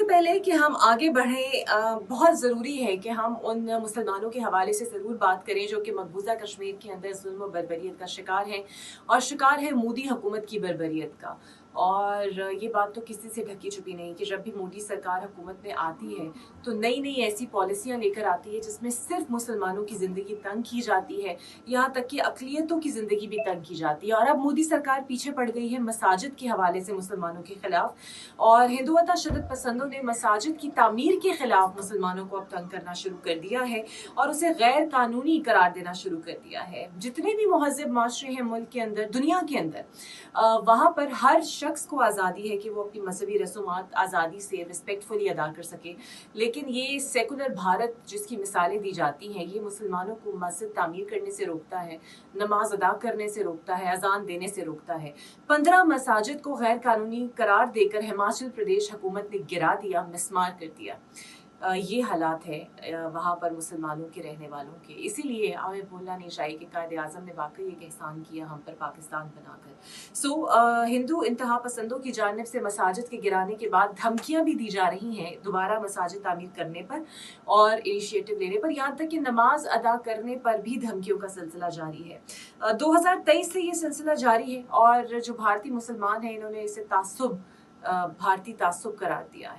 पहले कि हम आगे बढ़ें, बहुत ज़रूरी है कि हम उन मुसलमानों के हवाले से ज़रूर बात करें जो कि मकबूजा कश्मीर के अंदर जुल्म और बर्बरियत का शिकार हैं और शिकार है मोदी हुकूमत की बर्बरियत का। और ये बात तो किसी से ढकी छुपी नहीं कि जब भी मोदी सरकार हुकूमत में आती है तो नई नई ऐसी पॉलिसियाँ लेकर आती है जिसमें सिर्फ मुसलमानों की ज़िंदगी तंग की जाती है, यहाँ तक कि अक़लियतों की ज़िंदगी भी तंग की जाती है। और अब मोदी सरकार पीछे पड़ गई है मसाजिद के हवाले से मुसलमानों के खिलाफ, और हिंदुत्व तशद्दुद पसंदों ने मसाजिद की तामीर के खिलाफ मुसलमानों को अब तंग करना शुरू कर दिया है और उसे गैर कानूनी करार देना शुरू कर दिया है। जितने भी महज़ब माशरे हैं मुल्क के अंदर, दुनिया के अंदर, वहाँ पर हर शख्स को आज़ादी है कि वो अपनी मजहबी रसूमात आज़ादी से रिस्पेक्टफुली अदा कर सके, लेकिन ये सेकुलर भारत जिसकी मिसालें दी जाती हैं, ये मुसलमानों को मस्जिद तामीर करने से रोकता है, नमाज अदा करने से रोकता है, अजान देने से रोकता है। 15 मसाजिद को गैर कानूनी करार देकर हिमाचल प्रदेश हुकूमत ने गिरा दिया, मिसमार कर दिया। ये हालात है वहाँ पर मुसलमानों के रहने वालों के। इसीलिए हमें भूलना नहीं चाहिए कि कायदे आज़म ने वाकई एक एहसान किया हम पर पाकिस्तान बनाकर। हिंदू इंतहा पसंदों की जानिब से मसाजिद के गिराने के बाद धमकियाँ भी दी जा रही हैं दोबारा मसाजिद तामीर करने पर और इनिशिएटिव लेने पर, यहाँ तक कि नमाज अदा करने पर भी धमकियों का सिलसिला जारी है। 2023 से ये सिलसिला जारी है और जो भारतीय मुसलमान हैं इन्होंने इसे तासुब, भारतीय तासुब करार दिया है।